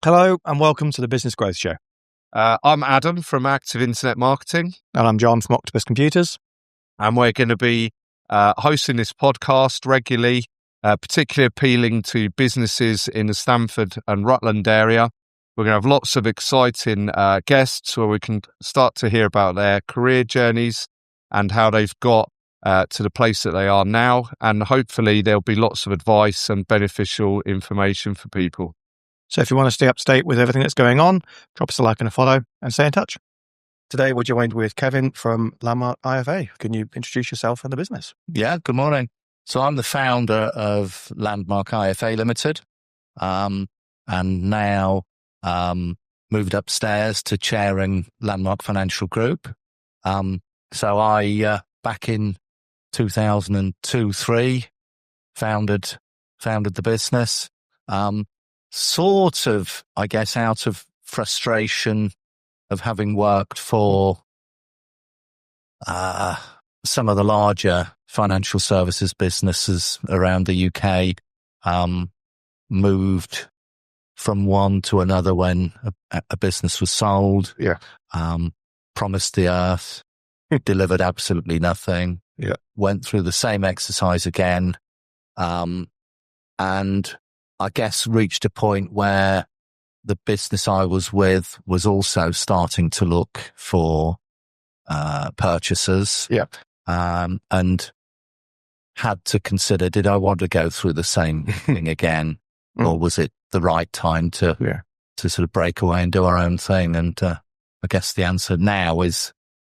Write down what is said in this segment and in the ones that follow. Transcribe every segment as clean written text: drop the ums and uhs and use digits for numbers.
Hello and welcome to the Business Growth Show. I'm Adam from Active Internet Marketing. And I'm John from Octopus Computers. And we're going to be hosting this podcast regularly, particularly appealing to businesses in the Stamford and Rutland area. We're going to have lots of exciting guests where we can start to hear about their career journeys and how they've got to the place that they are now. And hopefully there'll be lots of advice and beneficial information for people. So if you want to stay up to date with everything that's going on, drop us a like and a follow and stay in touch. Today we're joined with Kevin from Landmark IFA. Can you introduce yourself and the business? Yeah, good morning. So I'm the founder of Landmark IFA Limited, and now moved upstairs to chairing Landmark Financial Group. So I, back in 2002-03, founded the business. Sort of, I guess, out of frustration of having worked for some of the larger financial services businesses around the UK, moved from one to another when a business was sold. Yeah. Promised the earth, delivered absolutely nothing. Yeah. Went through the same exercise again, and I guess reached a point where the business I was with was also starting to look for purchasers. Yeah. And had to consider, did I want to go through the same thing again, or was it the right time to sort of break away and do our own thing? And I guess the answer now is,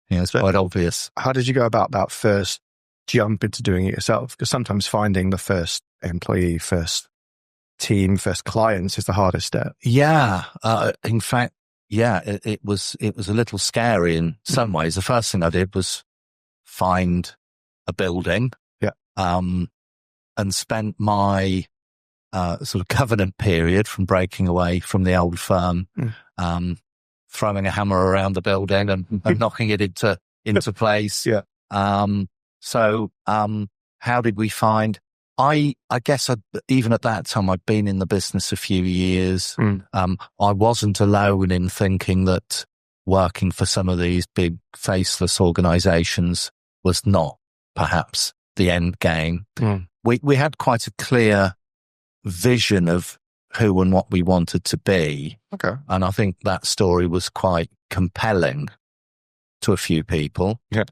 it's quite obvious. How did you go about that first jump into doing it yourself? Because sometimes finding the first employee, first team, first clients is the hardest step. Yeah. In fact, it was a little scary in some ways. The first thing I did was find a building. Yeah. And spent my sort of covenant period from breaking away from the old firm, throwing a hammer around the building and knocking it into place. Yeah. So how did we find? I guess even at that time, I'd been in the business a few years. I wasn't alone in thinking that working for some of these big faceless organizations was not perhaps the end game. We had quite a clear vision of who and what we wanted to be. Okay. And I think that story was quite compelling to a few people. Yeah.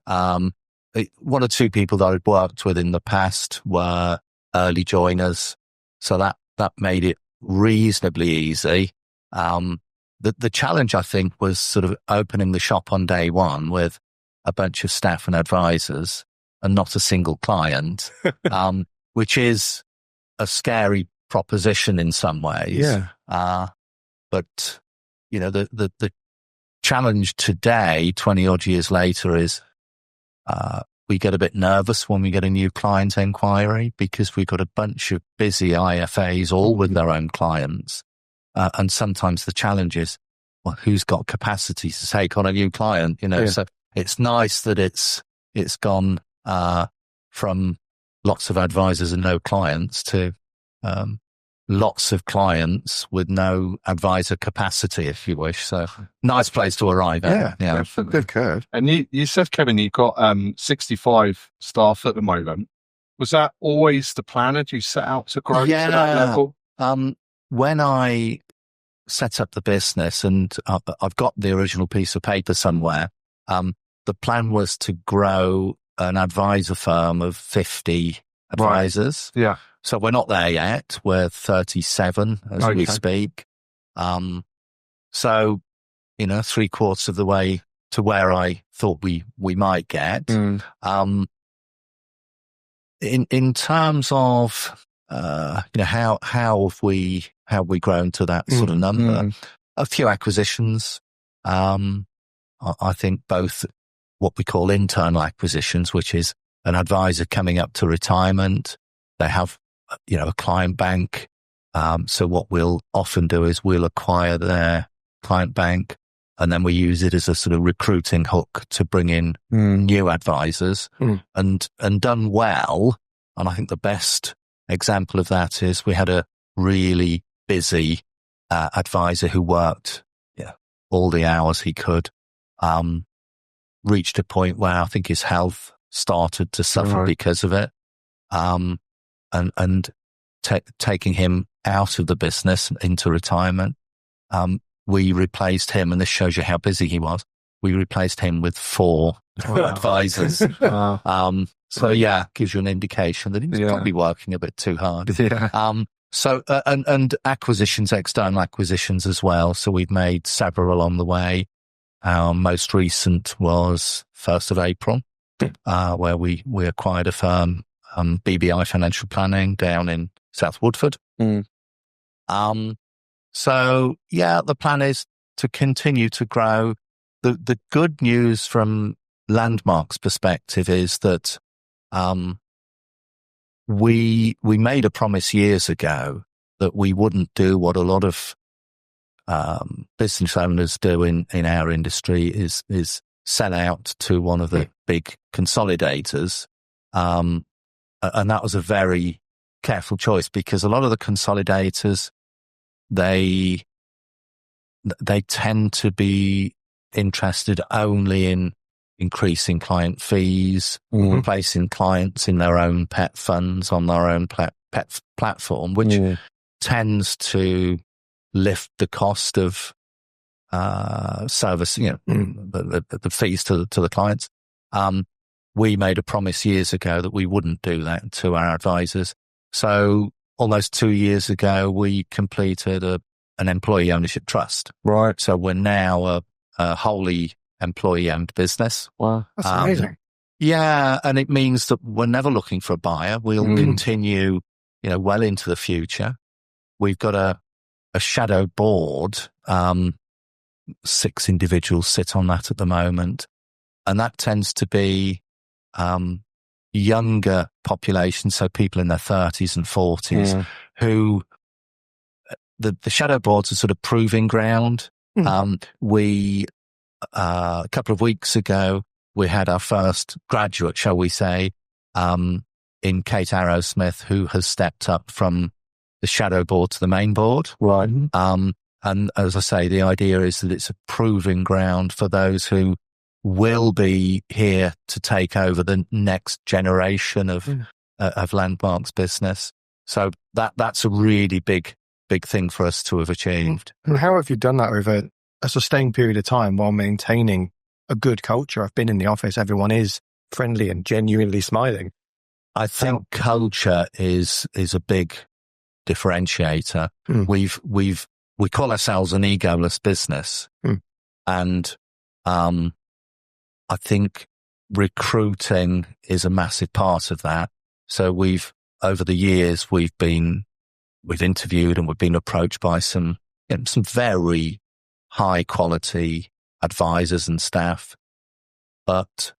One or two people that I'd worked with in the past were early joiners, so that made it reasonably easy. The challenge, I think, was sort of opening the shop on day one with a bunch of staff and advisors and not a single client, which is a scary proposition in some ways. Yeah. But the challenge today, 20 odd years later, is we get a bit nervous when we get a new client inquiry because we've got a bunch of busy IFAs all with their own clients. And sometimes the challenge is, well, who's got capacity to take on a new client? So it's nice that it's gone from lots of advisors and no clients to lots of clients with no advisor capacity, if you wish. So nice place to arrive at. Yeah. Good curve. And you said, Kevin, you've got 65 staff at the moment. Was that always the plan? Had you set out to grow to that level? When I set up the business, and I've got the original piece of paper somewhere, the plan was to grow an advisor firm of 50 advisors. Right. Yeah. So we're not there yet. We're 37 as we speak. So, 3/4 of the way to where I thought we might get. In terms of, how have we grown to that sort of number? A few acquisitions. I think both what we call internal acquisitions, which is an advisor coming up to retirement. They have, a client bank. So what we'll often do is we'll acquire their client bank and then we use it as a sort of recruiting hook to bring in new advisors and done well. And I think the best example of that is we had a really busy advisor who worked all the hours he could, reached a point where I think his health started to suffer because of it. And taking him out of the business into retirement, we replaced him, and this shows you how busy he was. We replaced him with 4 advisors. So gives you an indication that he was probably working a bit too hard. So, and acquisitions, external acquisitions as well. So we've made several along the way. Our most recent was 1st of April, where we acquired a firm, BBI Financial Planning down in South Woodford. So the plan is to continue to grow. The good news from Landmark's perspective is that, we made a promise years ago that we wouldn't do what a lot of business owners do in our industry is sell out to one of the big consolidators. And that was a very careful choice, because a lot of the consolidators, they tend to be interested only in increasing client fees, replacing clients in their own pet funds on their own pet platform, which tends to lift the cost of service, the fees to the clients. We made a promise years ago that we wouldn't do that to our advisors. So almost 2 years ago, we completed an employee ownership trust. Right. So we're now a wholly employee-owned business. Wow, that's amazing. Yeah, and it means that we're never looking for a buyer. We'll continue, well into the future. We've got a shadow board. 6 individuals sit on that at the moment, and that tends to be younger population, so people in their 30s and 40s who the shadow boards are sort of proving ground. We a couple of weeks ago, we had our first graduate, shall we say, in Kate Arrowsmith, who has stepped up from the shadow board to the main board. Right. And as I say, the idea is that it's a proving ground for those who will be here to take over the next generation of Landmark's business. So that's a really big thing for us to have achieved. And how have you done that over a sustained period of time while maintaining a good culture? I've been in the office, everyone is friendly and genuinely smiling. I think culture is a big differentiator. We call ourselves an egoless business, and I think recruiting is a massive part of that. So over the years we've interviewed and we've been approached by some very high quality advisors and staff, but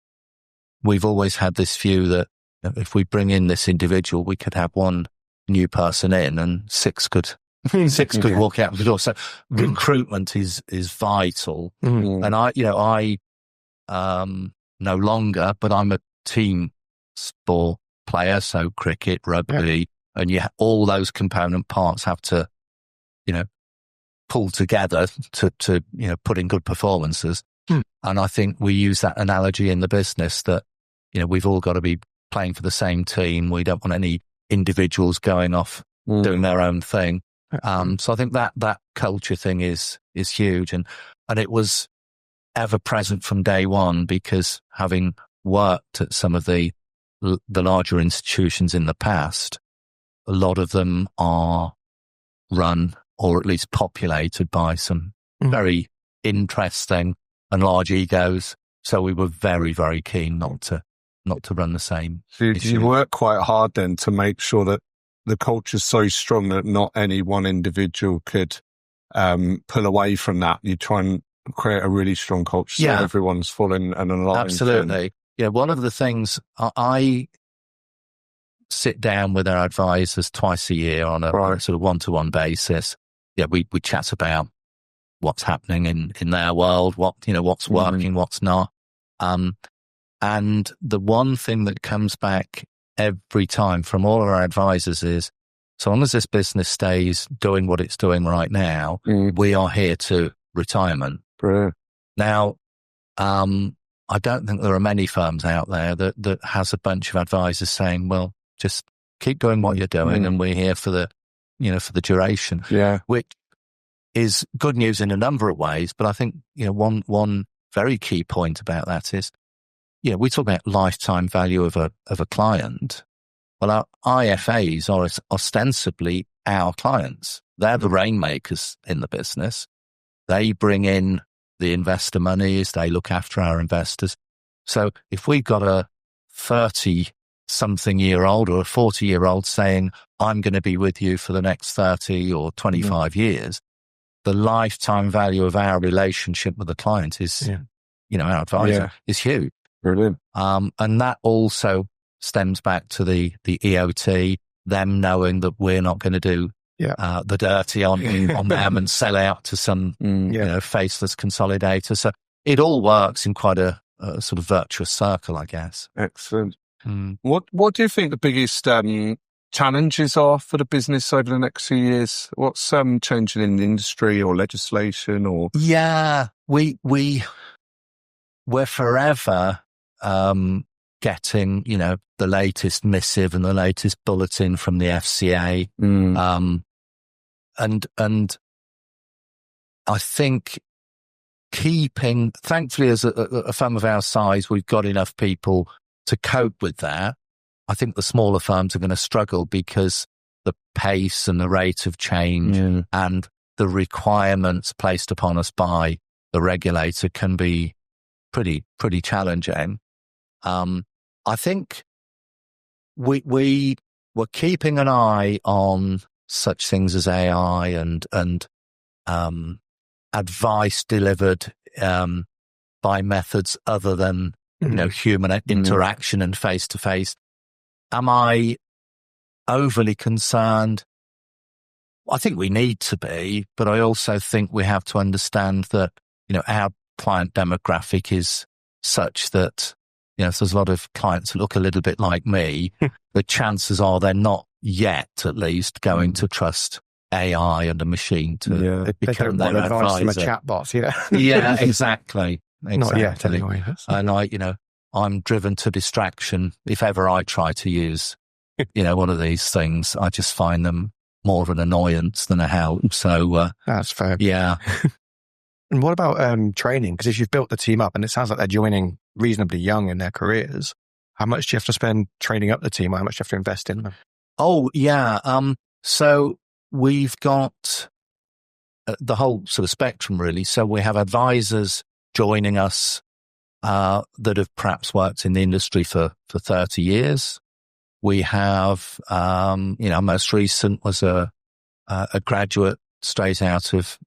we've always had this view that if we bring in this individual, we could have one new person in and 6 could walk out the door. So recruitment is vital. And I no longer, but I'm a team sport player. So cricket, rugby, and all those component parts have to, pull together to put in good performances. And I think we use that analogy in the business that, we've all got to be playing for the same team. We don't want any individuals going off doing their own thing. So I think that culture thing is huge. And it was ever present from day one, because having worked at some of the larger institutions in the past, a lot of them are run or at least populated by some very interesting and large egos. So we were very, very keen not to run the same. So you work quite hard then to make sure that the culture's so strong that not any one individual could pull away from that. You try and create a really strong culture so everyone's full and aligned. Absolutely. One of the things I sit down with our advisors twice a year on a sort of one-to-one basis. We chat about what's happening in their world, what's working, what's not. And the one thing that comes back every time from all of our advisors is, so long as this business stays doing what it's doing right now, we are here to retirement. Brilliant. Now, I don't think there are many firms out there that has a bunch of advisors saying, well, just keep doing what you're doing and we're here for the duration. Yeah. Which is good news in a number of ways. But I think, one very key point about that is, we talk about lifetime value of a client. Well, our IFAs are ostensibly our clients. They're the rainmakers in the business. They bring in the investor monies. They look after our investors. So if we've got a 30-something-year-old or a 40-year-old saying, I'm going to be with you for the next 30 or 25 years, the lifetime value of our relationship with the client is, our advisor is huge. Brilliant. And that also stems back to the EOT, them knowing that we're not going to do the dirty on them and sell out to some faceless consolidator. So it all works in quite a sort of virtuous circle, I guess. Excellent. What do you think the biggest challenges are for the business over the next few years? What's changing in the industry or legislation or? Yeah, we're forever getting, the latest missive and the latest bulletin from the FCA. And I think thankfully as a firm of our size, we've got enough people to cope with that. I think the smaller firms are going to struggle because the pace and the rate of change and the requirements placed upon us by the regulator can be pretty challenging. I think we're keeping an eye on such things as AI and advice delivered by methods other than human interaction and face to face. Am I overly concerned? I think we need to be, but I also think we have to understand that our client demographic is such that if there's a lot of clients that look a little bit like me, the chances are they're not yet, at least, going to trust AI and a machine to become their advisor. From a chatbot, yeah, exactly. Not yet, anyway. And I'm driven to distraction. If ever I try to use, one of these things, I just find them more of an annoyance than a help. So that's fair. Yeah. And what about training? Because if you've built the team up, and it sounds like they're joining reasonably young in their careers, how much do you have to spend training up the team? How much do you have to invest in them? Oh, yeah. So we've got the whole sort of spectrum, really. So we have advisors joining us that have perhaps worked in the industry for 30 years. We have, most recent was a graduate straight out of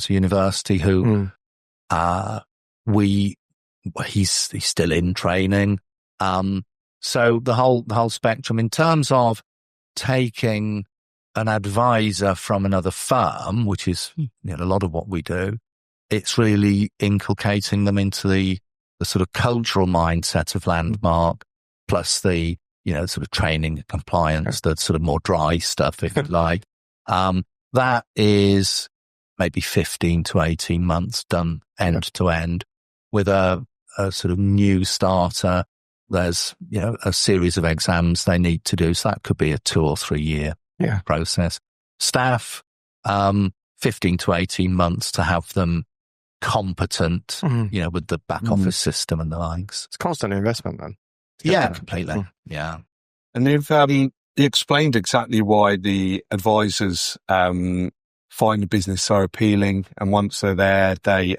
university who he's still in training. So the whole spectrum in terms of taking an advisor from another firm, which is a lot of what we do, it's really inculcating them into the sort of cultural mindset of Landmark, plus the sort of training and compliance, the sort of more dry stuff, if you like. That is maybe 15 to 18 months done end to end. With a sort of new starter, there's a series of exams they need to do. So that could be a 2 or 3 year process. Staff, 15 to 18 months to have them competent, with the back office system and the likes. It's constant investment then. Yeah, completely. Yeah. And you explained exactly why the advisors find the business so appealing, and once they're there, they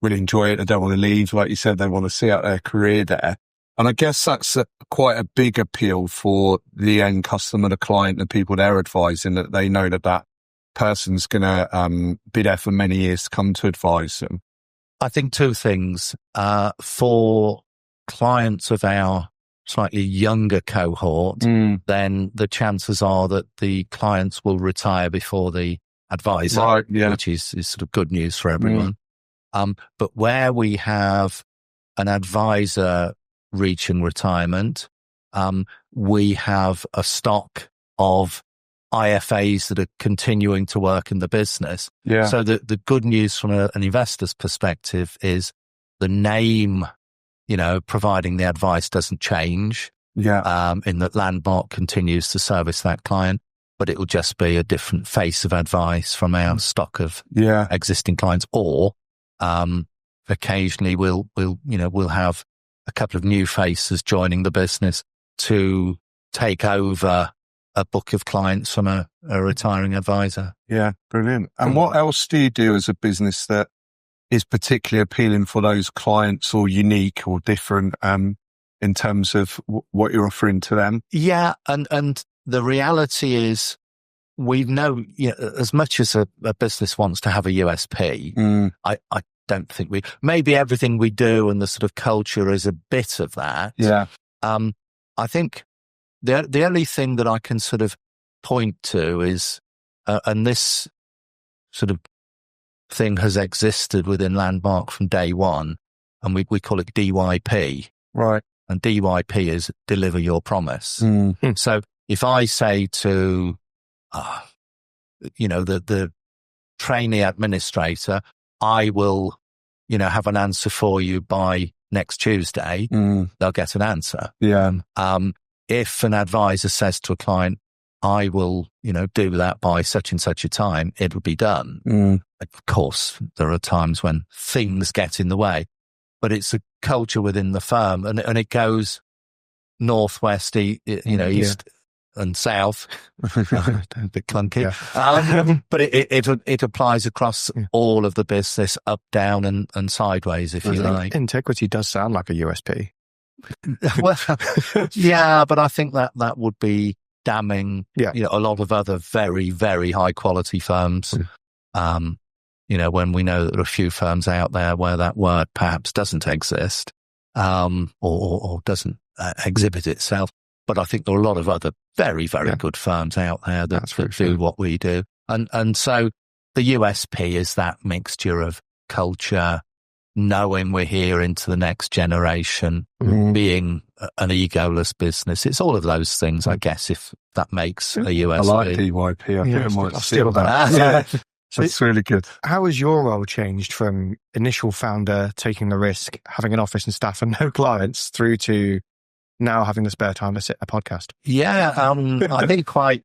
really enjoy it. They don't want to leave. Like you said, they want to see out their career there. And I guess that's quite a big appeal for the end customer, the client, the people they're advising, that they know that person's going to be there for many years to come to advise them. I think 2 things. For clients of our slightly younger cohort, then the chances are that the clients will retire before the advisor, which is sort of good news for everyone. But where we have an advisor reaching retirement, we have a stock of IFAs that are continuing to work in the business. Yeah. So the good news from an investor's perspective is the name, providing the advice doesn't change. Yeah. In that Landmark continues to service that client, but it will just be a different face of advice from our stock of existing clients. Or occasionally we'll have a couple of new faces joining the business to take over a book of clients from a retiring advisor. Yeah, brilliant. And what else do you do as a business that is particularly appealing for those clients, or unique or different in terms of what you're offering to them? Yeah, and the reality is, we know, as much as a business wants to have a USP, I don't think maybe everything we do and the sort of culture is a bit of that. Yeah. I think the only thing that I can sort of point to is, and this sort of thing has existed within Landmark from day one, and we call it DYP. Right. And DYP is deliver your promise. So if I say to, the trainee administrator, I will, have an answer for you by next Tuesday, they'll get an answer. Yeah. If an advisor says to a client, I will, do that by such and such a time, it will be done. Of course, there are times when things get in the way, but it's a culture within the firm, and it goes northwest, east and south. A bit clunky. Yeah. But it applies across all of the business, up, down and sideways, if you like. Integrity does sound like a USP. Well, yeah, but I think that would be damning, a lot of other very, very high quality firms. When we know that there are a few firms out there where that word perhaps doesn't exist, or doesn't exhibit itself. But I think there are a lot of other very, very good firms out there that do what we do. And so the USP is that mixture of culture, knowing we're here into the next generation, being an egoless business. It's all of those things, I guess, if that makes a USP. I like DYP. I think I might steal that. So it's really good. How has your role changed from initial founder taking the risk, having an office and staff and no clients, through to now having the spare time to sit a podcast? Yeah, I think quite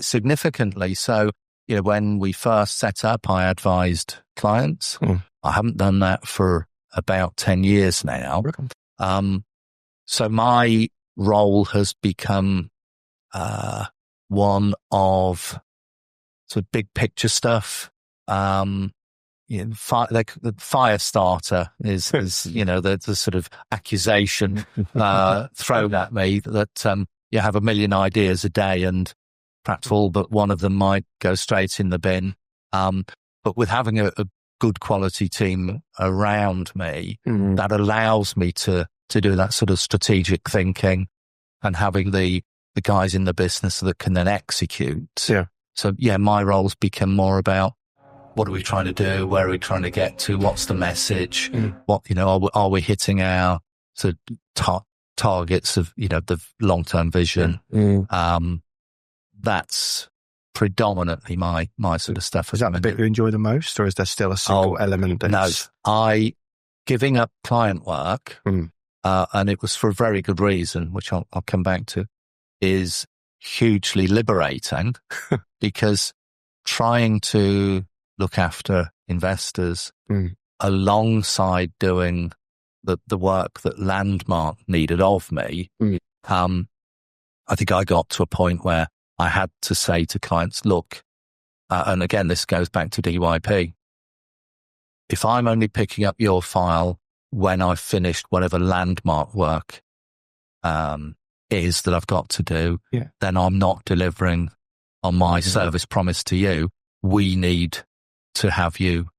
significantly. So, when we first set up, I advised clients. I haven't done that for about 10 years now. So my role has become one of sort of big picture stuff. The fire starter is the sort of accusation thrown at me that you have a million ideas a day and perhaps all but one of them might go straight in the bin. But with having a good quality team around me, that allows me to do that sort of strategic thinking, and having the guys in the business that can then execute. Yeah. So my roles become more about, what are we trying to do? Where are we trying to get to? What's the message? What, are we hitting our sort of targets of, the long-term vision? That's predominantly my sort of stuff. Is that the bit you enjoy the most, or is there still a single element that's... No, giving up client work, and it was for a very good reason, which I'll come back to, is hugely liberating because trying to look after investors alongside doing the work that Landmark needed of me, I think I got to a point where I had to say to clients, look, and again, this goes back to DYP. If I'm only picking up your file when I've finished whatever Landmark work is that I've got to do, then I'm not delivering on my service promise to you. We need to have you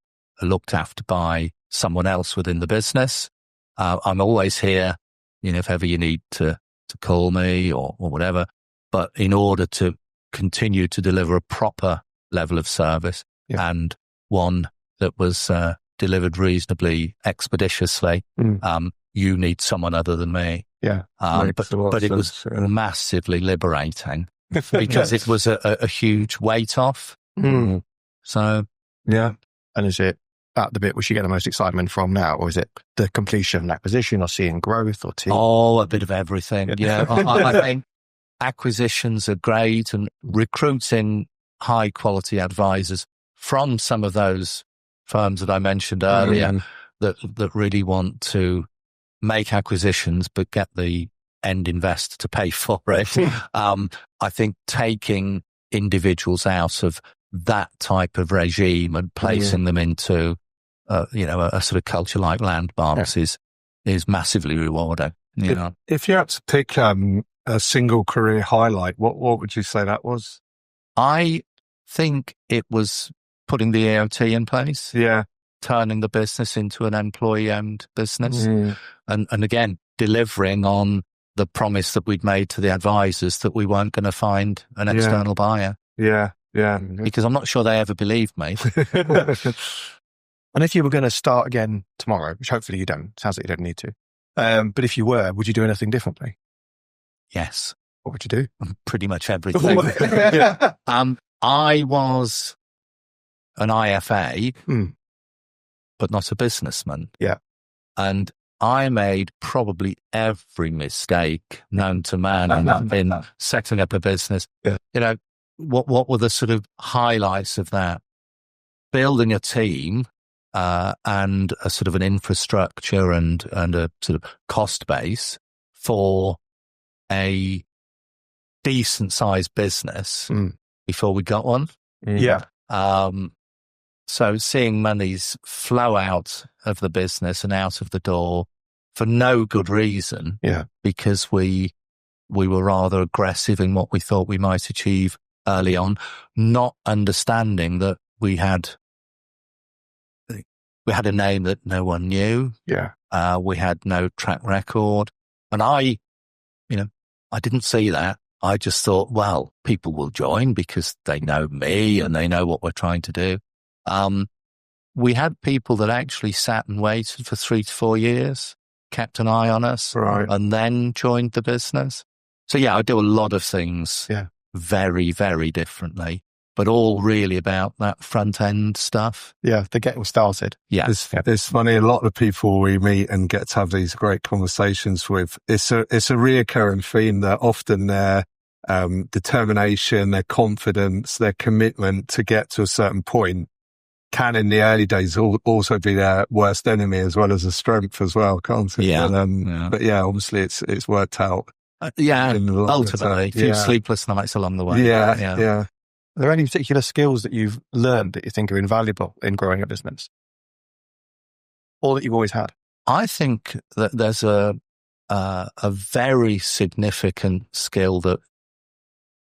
looked after by someone else within the business. I'm always here, if ever you need to call me or whatever. But in order to continue to deliver a proper level of service and one that was delivered reasonably expeditiously, you need someone other than me. Yeah. But it was massively liberating. because it was a huge weight off. Mm. So, yeah. And is it at the bit which you get the most excitement from now, or is it the completion of an acquisition, or seeing growth, or team? Oh, a bit of everything. Yeah, I think acquisitions are great, and recruiting high quality advisors from some of those firms that I mentioned earlier that really want to make acquisitions but get the end investor to pay for it. I think taking individuals out of that type of regime and placing them into a sort of culture like Landmark's is massively rewarding. If you had to pick a single career highlight, what would you say that was? I think it was putting the EOT in place. Yeah. Turning the business into an employee-owned business. And again, delivering on the promise that we'd made to the advisors that we weren't going to find an external buyer. Yeah. Because I'm not sure they ever believed me. And if you were going to start again tomorrow, which hopefully you don't, sounds like you don't need to, but if you were, would you do anything differently? Yes. What would you do? Pretty much everything. I was an IFA, but not a businessman. Yeah. And I made probably every mistake known to man in setting up a business. Yeah. What were the sort of highlights of that? Building a team and a sort of an infrastructure and a sort of cost base for a decent sized business before we got one. Yeah. So seeing monies flow out of the business and out of the door for no good reason. Yeah. Because we were rather aggressive in what we thought we might achieve early on, not understanding that we had a name that no one knew. Yeah. We had no track record. And I didn't see that. I just thought, well, people will join because they know me and they know what we're trying to do. We had people that actually sat and waited for 3 to 4 years, kept an eye on us, and then joined the business. So yeah, I do a lot of things very, very differently, but all really about that front end stuff. Yeah, the getting started. Yeah. It's funny, a lot of people we meet and get to have these great conversations with, it's a reoccurring theme that often their determination, their confidence, their commitment to get to a certain point can in the early days also be their worst enemy as well as a strength as well, can't it? Yeah. But obviously it's worked out. Ultimately, a few sleepless nights along the way. Yeah. Are there any particular skills that you've learned that you think are invaluable in growing a business? Or that you've always had? I think that there's a very significant skill that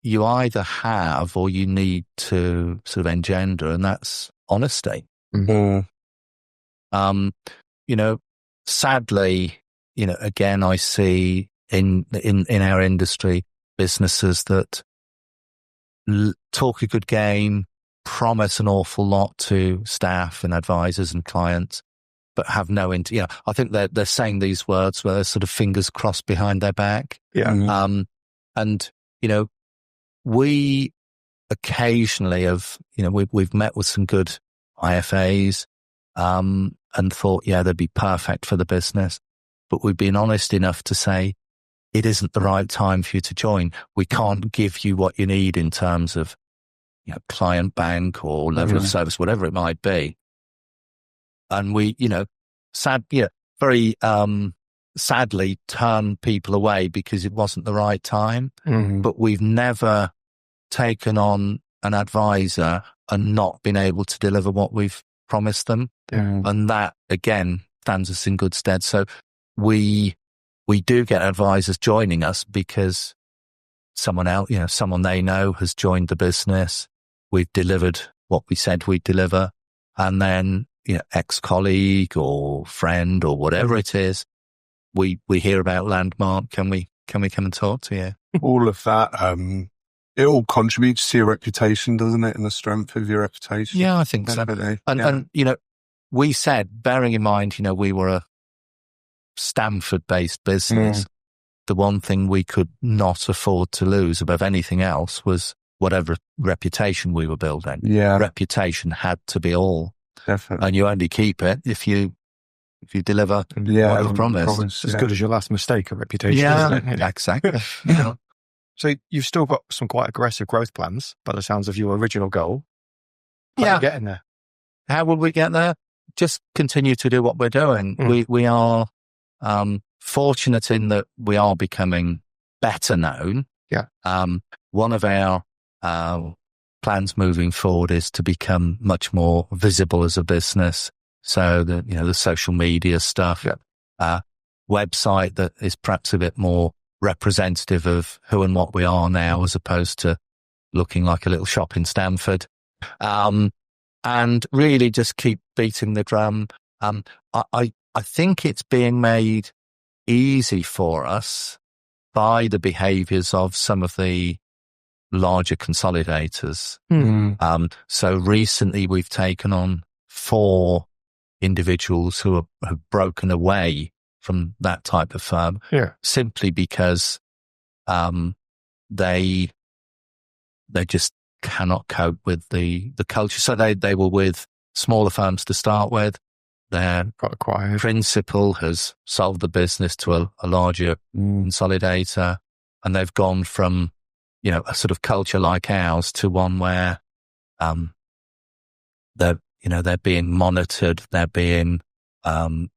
you either have or you need to sort of engender, and that's honesty. Sadly, again, I see in our industry businesses that talk a good game, promise an awful lot to staff and advisors and clients, but have no I think they're saying these words where they're sort of fingers crossed behind their back. Yeah. And we occasionally have, we've met with some good IFAs, and thought, they'd be perfect for the business. But we've been honest enough to say, it isn't the right time for you to join. We can't give you what you need in terms of, client bank or level of service, whatever it might be. And we, very sadly turn people away because it wasn't the right time. But we've never taken on an advisor and not been able to deliver what we've promised them. And that, again, stands us in good stead. So we do get advisors joining us because someone else, someone they know has joined the business. We've delivered what we said we'd deliver. And then, ex-colleague or friend or whatever it is, we hear about Landmark. Can we come and talk to you? All of that, it all contributes to your reputation, doesn't it? And the strength of your reputation. Yeah, I think so. And we said, bearing in mind, we were a Stamford-based business, the one thing we could not afford to lose above anything else was whatever reputation we were building. Yeah, Reputation had to be all, definitely. and you only keep it if you deliver Yeah, what you promised. It's as good as your last mistake, a reputation. Yeah, Isn't it? exactly. Yeah. So you've still got some quite aggressive growth plans by the sounds of your original goal. How are you getting there? How will we get there? Just continue to do what we're doing. We are fortunate in that we are becoming better known. Yeah. One of our plans moving forward is to become much more visible as a business. So the social media stuff, website that is perhaps a bit more representative of who and what we are now, as opposed to looking like a little shop in Stamford. And really just keep beating the drum. I think it's being made easy for us by the behaviors of some of the larger consolidators. So recently we've taken on 4 individuals who have broken away from that type of firm, simply because they just cannot cope with the culture. So they were with smaller firms to start with. Their principal has sold the business to a larger consolidator, and they've gone from a sort of culture like ours to one where they're being monitored, they're being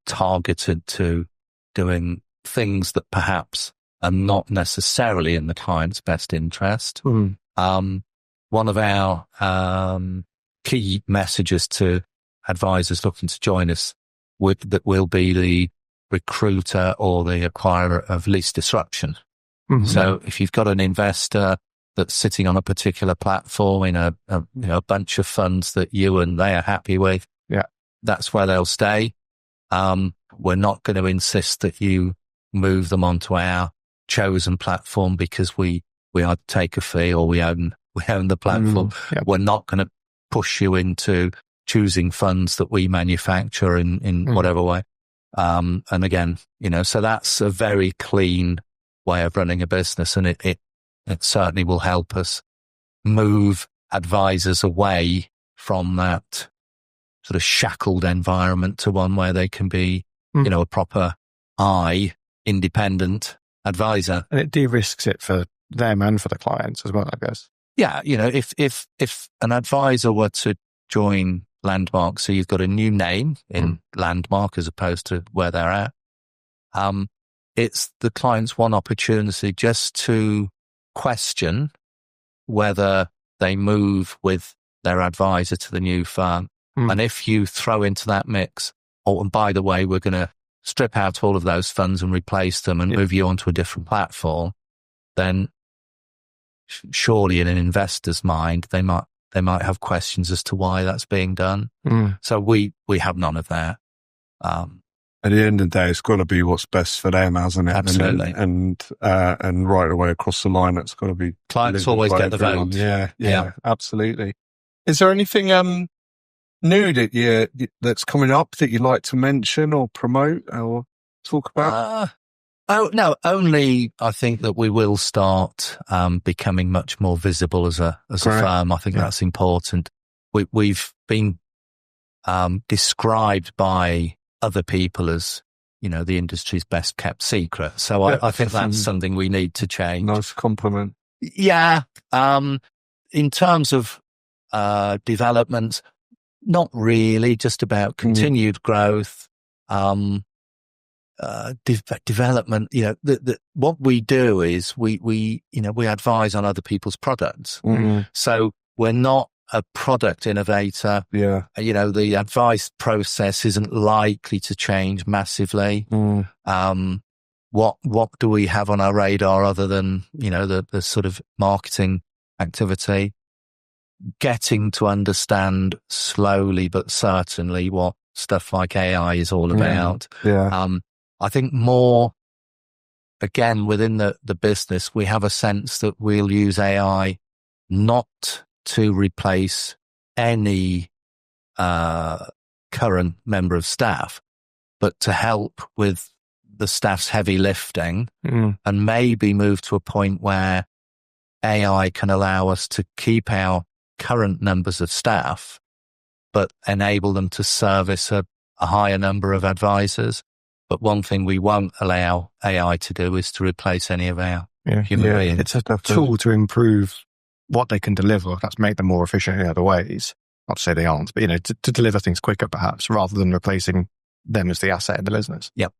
targeted to doing things that perhaps are not necessarily in the client's best interest. One of our key messages to advisors looking to join us that will be the recruiter or the acquirer of least disruption. So if you've got an investor that's sitting on a particular platform in a bunch of funds that you and they are happy with, that's where they'll stay. We're not going to insist that you move them onto our chosen platform because we either take a fee or we own the platform. We're not going to push you into choosing funds that we manufacture in whatever way. And again, so that's a very clean way of running a business, and it certainly will help us move advisors away from that sort of shackled environment to one where they can be, a proper independent advisor. And it de-risks it for them and for the clients as well, I guess. Yeah, if an advisor were to join Landmark, so you've got a new name in Landmark as opposed to where they're at, it's the client's one opportunity just to question whether they move with their advisor to the new firm. And if you throw into that mix, and by the way, we're going to strip out all of those funds and replace them and move you onto a different platform, then surely in an investor's mind, they might have questions as to why that's being done. So we have none of that. At the end of the day, it's got to be what's best for them, hasn't it? Absolutely. And right away across the line, it's got to be Clients always get the vote. Yeah, absolutely. Is there anything new that's coming up that you'd like to mention or promote or talk about? No, only I think that we will start becoming much more visible as a firm. I think that's important. We've been described by other people as, the industry's best kept secret. So I think that's something we need to change. Nice compliment. Yeah. In terms of development, not really, just about continued growth. Development, what we do is we advise on other people's products. So we're not a product innovator. The advice process isn't likely to change massively. What do we have on our radar other than, the sort of marketing activity? Getting to understand slowly but certainly what stuff like AI is all about. I think more, again, within the business, we have a sense that we'll use AI not to replace any current member of staff, but to help with the staff's heavy lifting and maybe move to a point where AI can allow us to keep our current numbers of staff, but enable them to service a higher number of advisors. But one thing we won't allow AI to do is to replace any of our human beings. It's a tool to improve what they can deliver. That's make them more efficient in other ways. Not to say they aren't, but to deliver things quicker, perhaps, rather than replacing them as the asset in the business. Yep.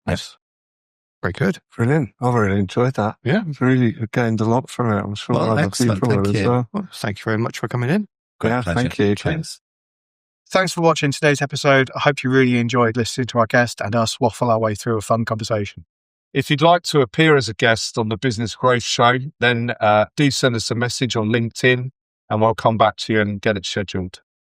Yes. Very good. Brilliant. I really enjoyed that. Yeah. Really gained a lot from it. I'm sure other excellent. people Thank as you. well. Well, thank you very much for coming in. Great pleasure. Thank you. Cheers. Thanks for watching today's episode. I hope you really enjoyed listening to our guest and us waffle our way through a fun conversation. If you'd like to appear as a guest on the Business Growth Show, then do send us a message on LinkedIn and we'll come back to you and get it scheduled.